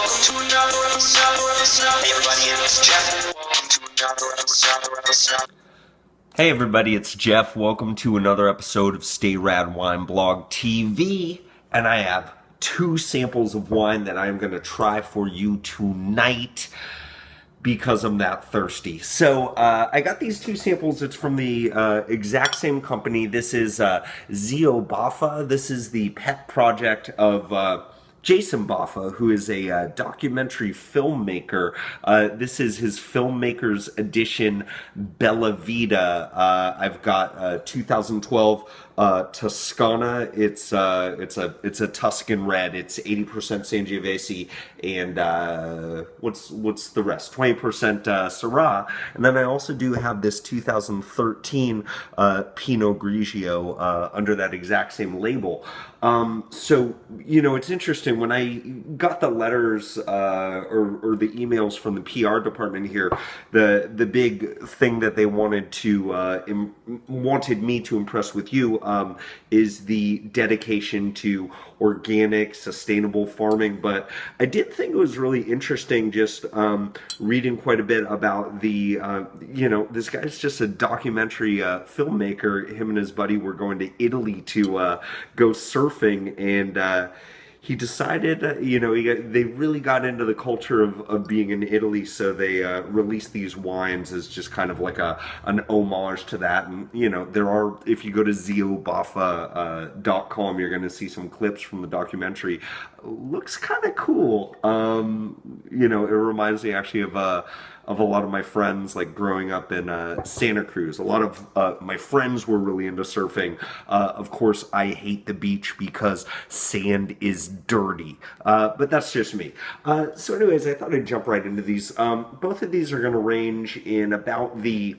to another episode. Hey everybody, it's Jeff. Welcome to another episode. Hey everybody, it's Jeff. Welcome to another episode of Stay Rad Wine Blog TV. And I have two samples of wine that I'm going to try for you tonight because I'm that thirsty. So I got these two samples. It's from the exact same company. This is Zio Boffa. This is the pet project of Jason Boffa, who is a documentary filmmaker. This is his filmmaker's edition Bella Vita. I've got 2012 Toscana. It's a Tuscan red. It's 80% Sangiovese and what's the rest? 20% Syrah. And then I also do have this 2013 Pinot Grigio under that exact same label. So, you know, it's interesting when I got the letters or the emails from the PR department here, the big thing that they wanted me to impress with you is the dedication to organic, sustainable farming. But I did think it was really interesting just reading quite a bit about the, this guy's just a documentary filmmaker. Him and his buddy were going to Italy to go surfing, and he decided, they really got into the culture of being in Italy, so they released these wines as just kind of like an homage to that. And, there are, if you go to zioboffa.com, you're going to see some clips from the documentary. Looks kind of cool. It reminds me actually of a lot of my friends, like growing up in Santa Cruz. A lot of my friends were really into surfing. Of course, I hate the beach because sand is dirty. But that's just me. So anyways, I thought I'd jump right into these. Both of these are going to range in about the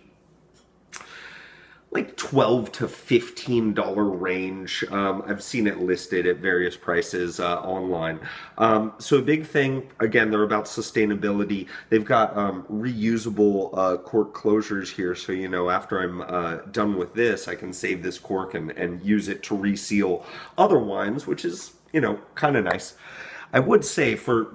like $12 to $15 range. I've seen it listed at various prices online. So a big thing, again, they're about sustainability. They've got reusable cork closures here, so after I'm done with this, I can save this cork and use it to reseal other wines, which is kind of nice. I would say for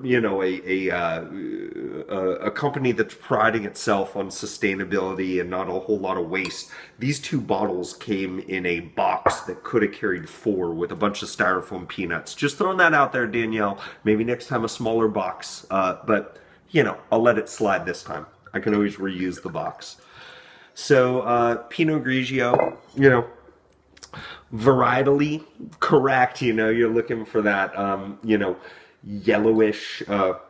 a company that's priding itself on sustainability and not a whole lot of waste, these two bottles came in a box that could have carried 4 with a bunch of styrofoam peanuts. Just throwing that out there, Danielle. Maybe next time a smaller box, but I'll let it slide this time. I can always reuse the box. So Pinot Grigio, varietally correct. You're looking for that yellowish,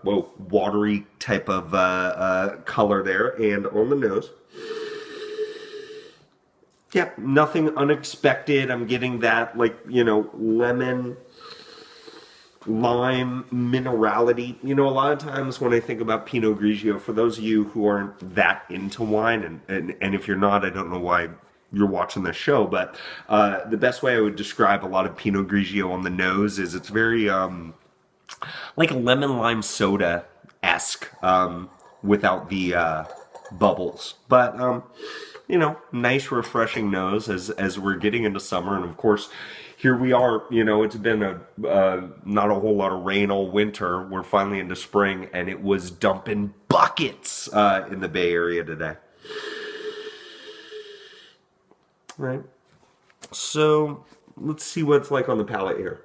watery type of color there. And on the nose, yeah, nothing unexpected. I'm getting that lemon, lime minerality. A lot of times when I think about Pinot Grigio, for those of you who aren't that into wine, and if you're not, I don't know why you're watching this show, but the best way I would describe a lot of Pinot Grigio on the nose is it's very like a lemon lime soda-esque without the bubbles. But nice refreshing nose as we're getting into summer. And of course, here we are, it's been not a whole lot of rain all winter. We're finally into spring, and it was dumping buckets in the Bay Area today. Right. So let's see what it's like on the palate here.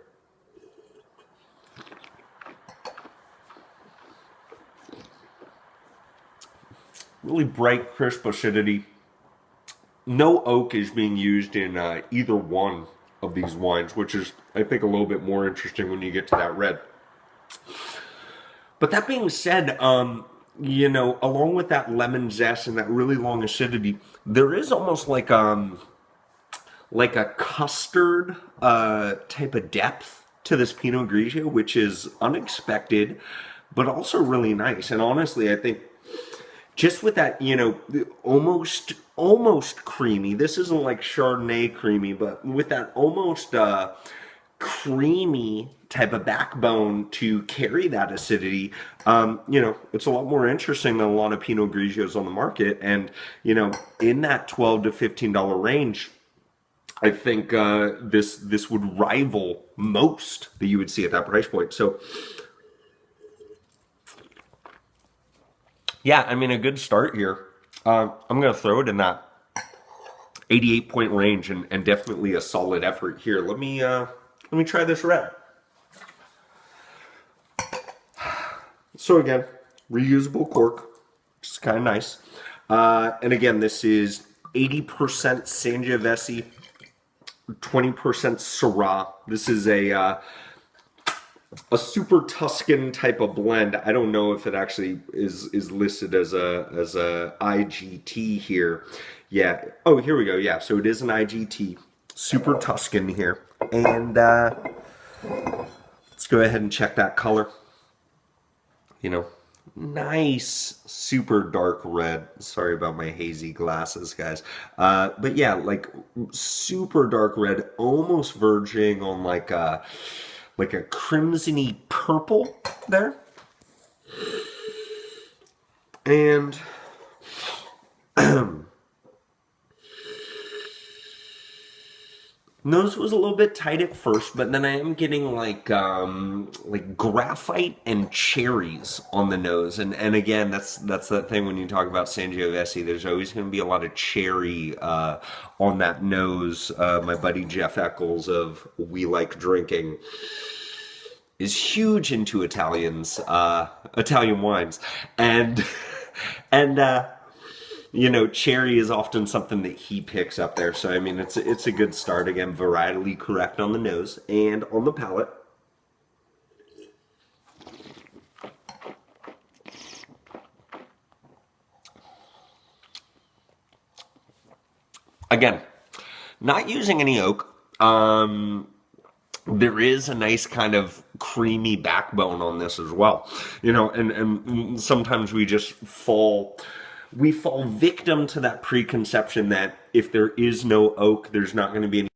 Really bright, crisp acidity. No oak is being used in either one of these wines, which is, I think, a little bit more interesting when you get to that red. But that being said, along with that lemon zest and that really long acidity, there is almost like a custard type of depth to this Pinot Grigio, which is unexpected, but also really nice. And honestly, I think just with that, almost creamy. This isn't like Chardonnay creamy, but with that almost creamy type of backbone to carry that acidity, it's a lot more interesting than a lot of Pinot Grigios on the market. And, in that $12 to $15 range, I think this would rival most that you would see at that price point. So yeah, I mean, a good start here. I'm going to throw it in that 88 point range, and definitely a solid effort here. Let me try this red. So again, reusable cork, which is kind of nice. And again, this is 80% Sangiovese, 20% Syrah. This is a super Tuscan type of blend. I don't know if it actually is listed as a IGT here. Yeah. Oh, here we go. Yeah. So it is an IGT, super Tuscan here, and let's go ahead and check that color. You know, nice, super dark red. Sorry about my hazy glasses, guys. But yeah, like super dark red, almost verging on like a crimsony purple there. And nose was a little bit tight at first, but then I am getting like graphite and cherries on the nose, and again, that's that thing when you talk about Sangiovese. There's always going to be a lot of cherry on that nose. My buddy Jeff Eccles of We Like Drinking is huge into Italian wines, and and you know, cherry is often something that he picks up there. So I mean, it's a good start. Again, varietally correct on the nose and on the palate. Again, not using any oak. There is a nice kind of creamy backbone on this as well, you know, and sometimes we fall victim to that preconception that if there is no oak, there's not going to be any.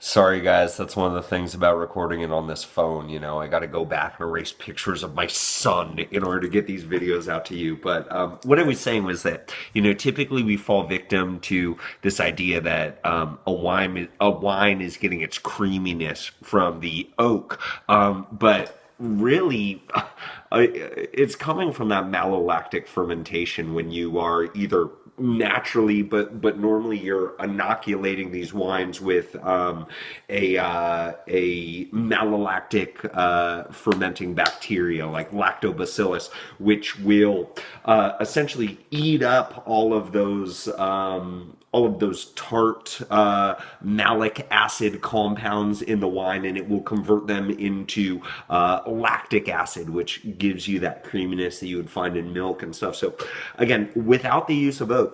Sorry, guys, that's one of the things about recording it on this phone. You know, I got to go back and erase pictures of my son in order to get these videos out to you. But what I was saying was that, you know, typically we fall victim to this idea that a wine is getting its creaminess from the oak, but really it's coming from that malolactic fermentation when you are either naturally, but normally you're inoculating these wines with a malolactic fermenting bacteria like lactobacillus, which will essentially eat up all of those tart malic acid compounds in the wine, and it will convert them into lactic acid, which gives you that creaminess that you would find in milk and stuff. So again, without the use of oak,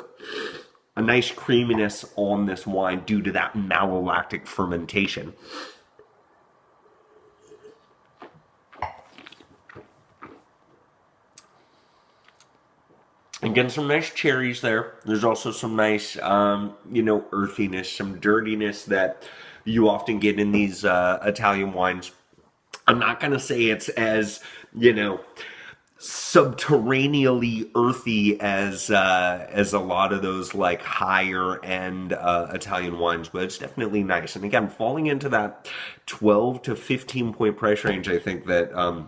a nice creaminess on this wine due to that malolactic fermentation. Again, some nice cherries there. There's also some nice, you know, earthiness, some dirtiness that you often get in these Italian wines. I'm not going to say it's as, you know, subterraneally earthy as a lot of those like higher end Italian wines, but it's definitely nice. And again, falling into that 12 to 15 point price range, I think that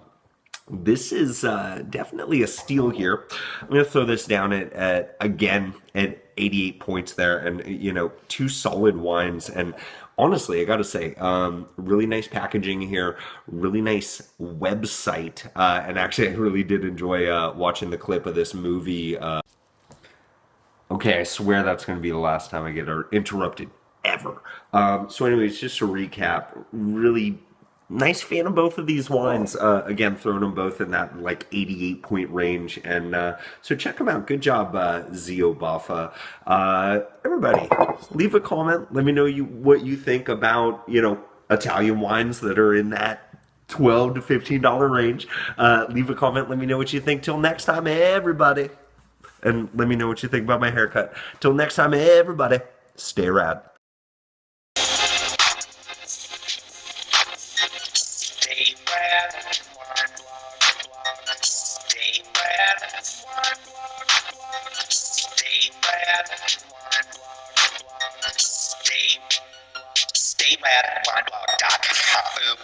this is definitely a steal here. I'm going to throw this down at again at 88 points there, and you know, two solid wines. And honestly, I got to say, really nice packaging here, really nice website, and actually, I really did enjoy watching the clip of this movie. Okay, I swear that's going to be the last time I get interrupted ever. So, anyways, just to recap, really nice fan of both of these wines. Again, throwing them both in that like 88 point range, and so check them out. Good job, Zio Boffa. Everybody, leave a comment. Let me know what you think about, you know, Italian wines that are in that $12 to $15 range. Leave a comment. Let me know what you think. Till next time, everybody. And let me know what you think about my haircut. Till next time, everybody, stay rad. Stay rad, wine blog. Stay rad, wine blog. Stay rad, wine blog. Stay rad, wineblog.com.